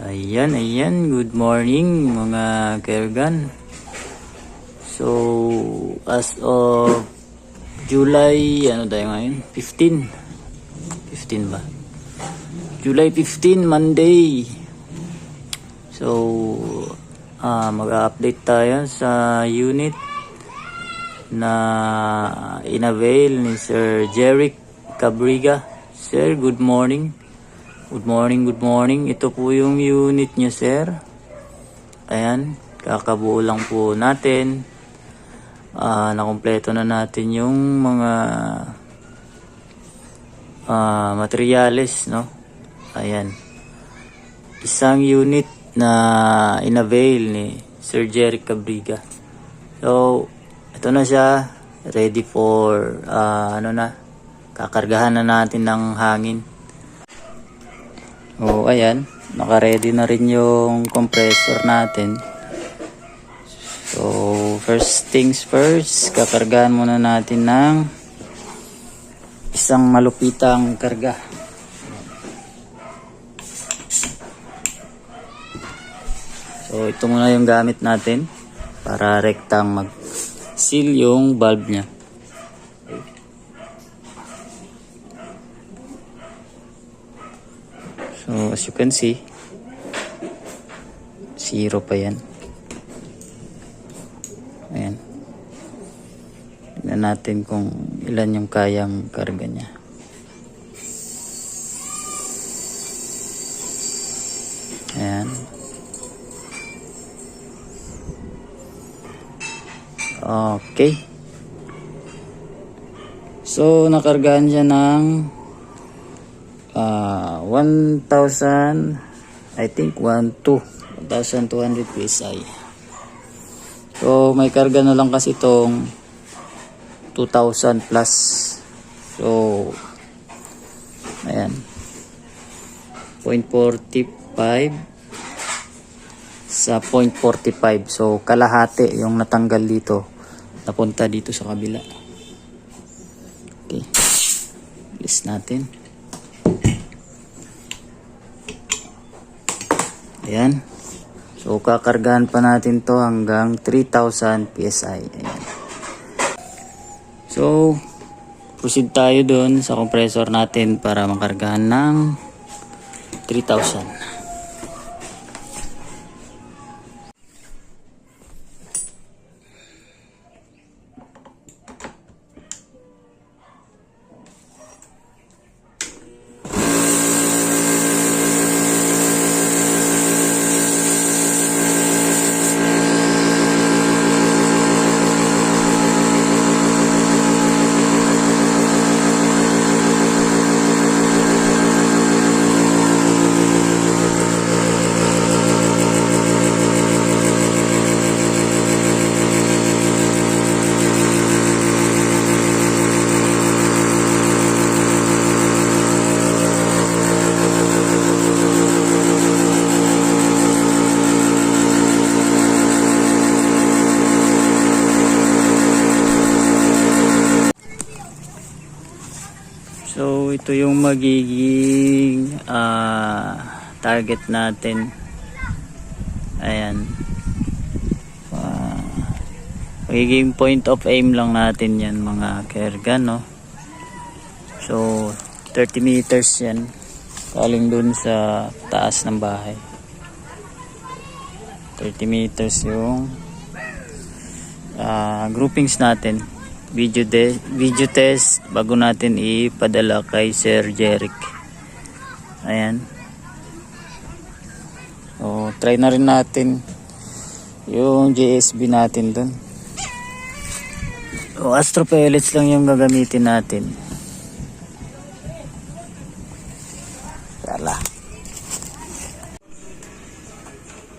Ayan, good morning mga Kergan. So, as of July, ano tayo ngayon? 15 ba? July 15, Monday. So, mag-update tayo sa unit na inavail ni Sir Jeric Cabriga. Sir, good morning. Good morning. Ito po yung unit niya, sir. Ayan, kakabuo lang po natin. Nakumpleto na natin yung mga materyales, no? Ayan. Isang unit na inavail ni Sir Jeric Cabriga. So, ito na siya. Ready for, kakargahan na natin ng hangin. Oh, ayan, naka-ready na rin yung compressor natin. So, first things first, kakargahan muna natin ng isang malupitang karga. So, ito muna yung gamit natin para rektang mag-seal yung valve nya. So, as you can see, 0 pa yan. Ayan. Tignan natin kung ilan yung kayang karga niya. Ayan. Okay. So, nakargahan siya ng 1,000, I think 1,200 PSI. So may karga na lang kasi itong 2,000 plus. So ayan, 0.45 sa 0.45. So kalahati yung natanggal dito, napunta dito sa kabila. Okay, list natin. Ayan. So, kakargahan pa natin to hanggang 3,000 PSI. Ayan. So, proceed tayo doon sa compressor natin para makargahan ng 3,000. So ito yung magiging target natin. Ayan. Magiging point of aim lang natin yan mga Kergan, no? So 30 meters yan, galing dun sa taas ng bahay. 30 meters yung groupings natin. Video test bago natin ipadala kay Sir Jeric. Ayan. So, try na rin natin yung JSB natin dun. So, Astro pellets lang yung gagamitin natin. Tala.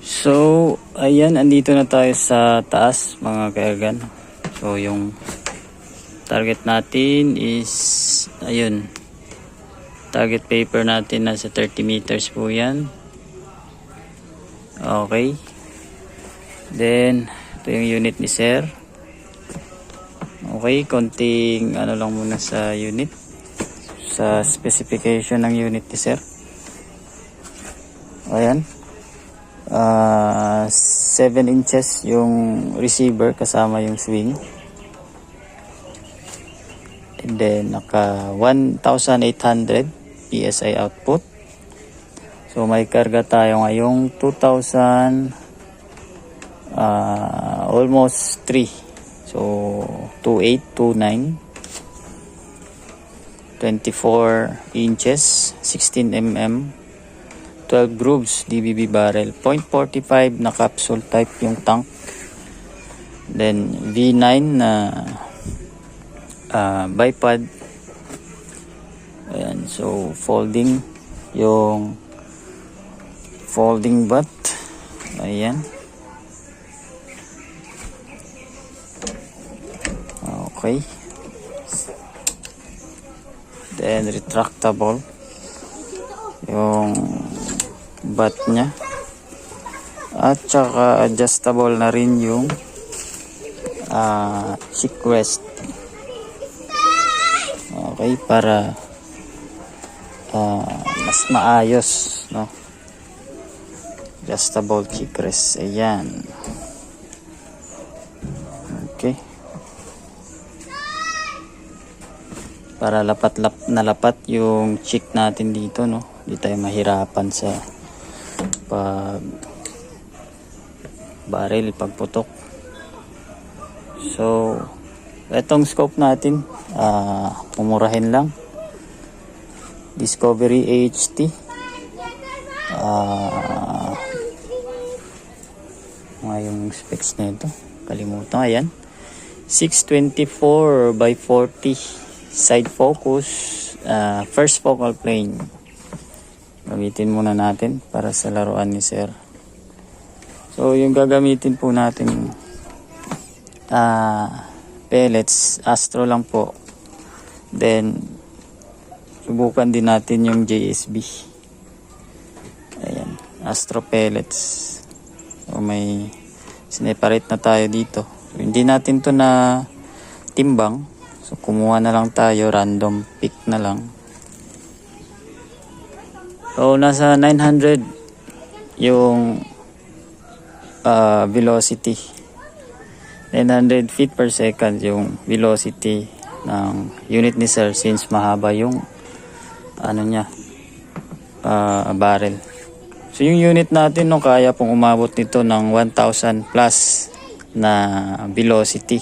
So, ayan, andito na tayo sa taas mga Kergan. So, yung target natin is, ayun, target paper natin nasa 30 meters po yan. Okay, then ito yung unit ni Sir. Okay, konting ano lang muna sa unit, sa specification ng unit ni Sir. Ayan, 7 inches yung receiver kasama yung swing. And then naka 1,800 PSI output. So may karga tayo ngayong 2,000 almost 3. So 2829 24 inches 16 mm 12 grooves DBB barrel, 0.45 na capsule type yung tank. Then V9 na bipod. Ayan, so folding yung folding butt. Ayan. Okay. Then retractable yung butt nya. At saka adjustable na rin yung cheek rest. Okay, para mas maayos, no? Adjustable cheek rest. Ayan. Okay. Para lapat yung cheek natin dito, no? Hindi tayo mahirapan sa pag barrel, pagputok. So, etong scope natin, pumurahin lang. Discovery HT. Yung specs nito, kalimutan. Ayan, 624 by 40 side focus, first focal plane. Gamitin muna natin para sa laruan ni sir. So yung gagamitin po natin pellets, Astro lang po. Then subukan din natin yung JSB. Ayan, Astro pellets. So may sineparate na tayo dito. So, hindi natin to na timbang. So kumuha na lang tayo, random pick na lang. So nasa 900 yung velocity. 900 feet per second yung velocity ng unit ni sir, since mahaba yung barrel. So yung unit natin, no, kaya pong umabot nito ng 1,000 plus na velocity.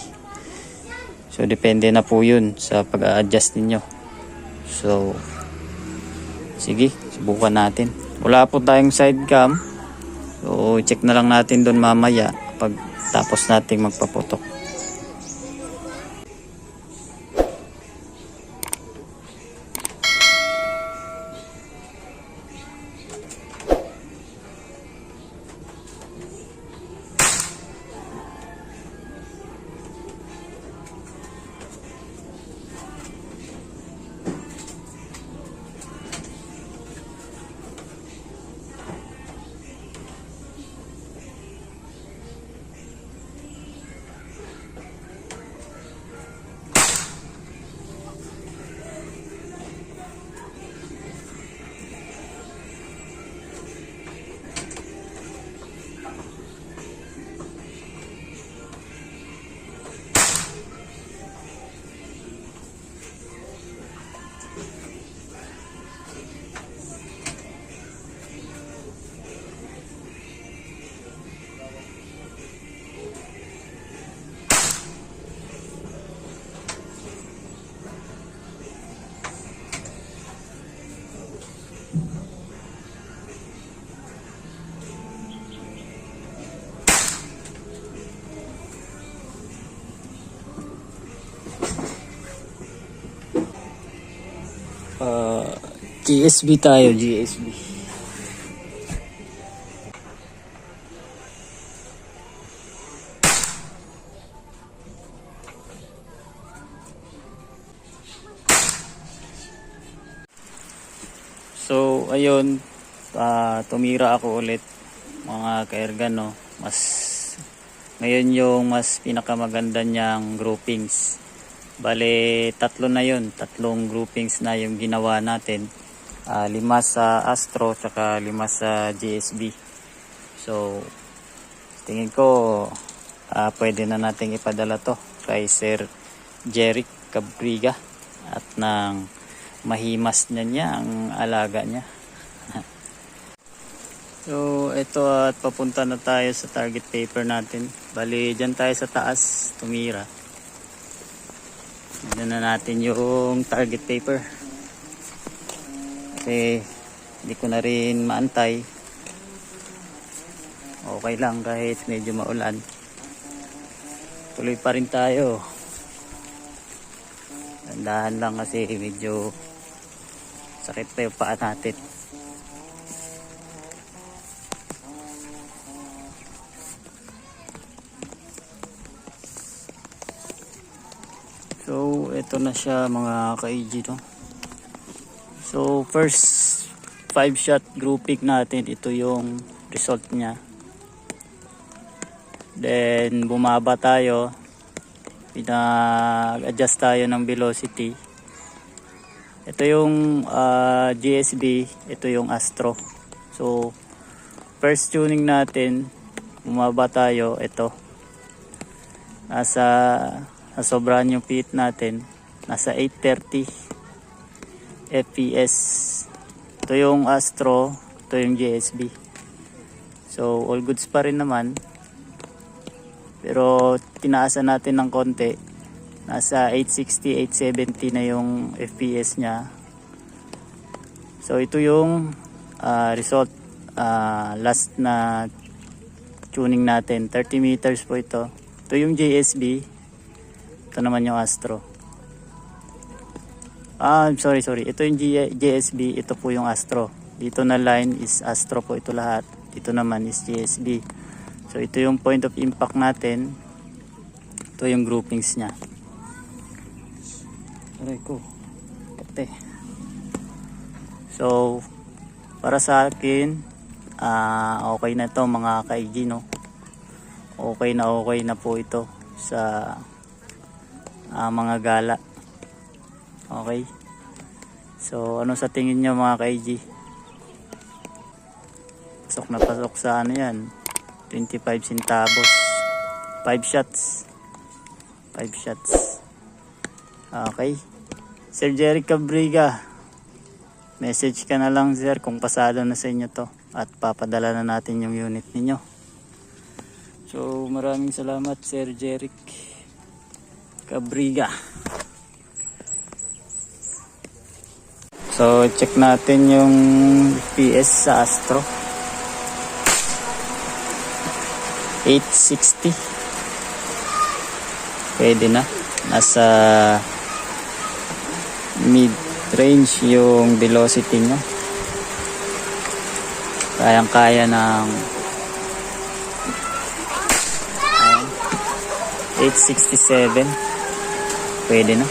So depende na po yun sa pag-a-adjust ninyo. So sige, subukan natin. Wala po tayong side cam. So check na lang natin doon mamaya pag tapos nating magpaputok. GSB tayo, GSB. So ayun, tumira ako ulit mga ka-ergan, no. Ngayon yung mas pinakamaganda niyang groupings. Bale, tatlong groupings na yung ginawa natin. 5 sa Astro, tsaka 5 sa GSB. So tingin ko pwede na nating ipadala to kay Sir Jeric Cabriga at nang mahimas niya ang alaga niya. So ito at papunta na tayo sa target paper natin. Bali dyan tayo sa taas tumira. Dyan na natin yung target paper. Kasi hindi ko na rin maantay. Okay lang kahit medyo maulan. Tuloy pa rin tayo. Dandahan lang kasi medyo sakit pa yung paa natin. So ito na siya mga ka-AG, no? So first 5 shot grouping natin, ito yung result niya. Then bumaba tayo, pinag-adjust tayo ng velocity. Ito yung GSB, ito yung Astro. So first tuning natin, bumaba tayo, ito nasobrahan yung pit natin, nasa 830 FPS. Ito yung Astro, ito yung GSB. So all goods pa rin naman, pero tinaasan natin ng konti, nasa 860, 870 na yung FPS nya. So ito yung result, last na tuning natin, 30 meters po ito. Ito yung GSB, ito naman yung Astro. Sorry, ito yung GSB, ito po yung Astro. Dito na line is Astro po ito lahat, dito naman is GSB. So ito yung point of impact natin, ito yung groupings nya. Aray ko, pati. So para sa akin, okay na to mga ka-AG, no? Okay na po ito sa mga gala. Okay, so ano sa tingin nyo mga ka-AG? Pasok na pasok sa ano yan, 25 centavos, 5 shots. Okay, Sir Jeric Cabriga, message ka na lang sir kung pasado na sa inyo to at papadala na natin yung unit ninyo. So maraming salamat Sir Jeric Cabriga. So check natin yung FPS sa Astro, 860. Pwede na, nasa mid range yung velocity nya, kayang kaya ng 867. Pwede na.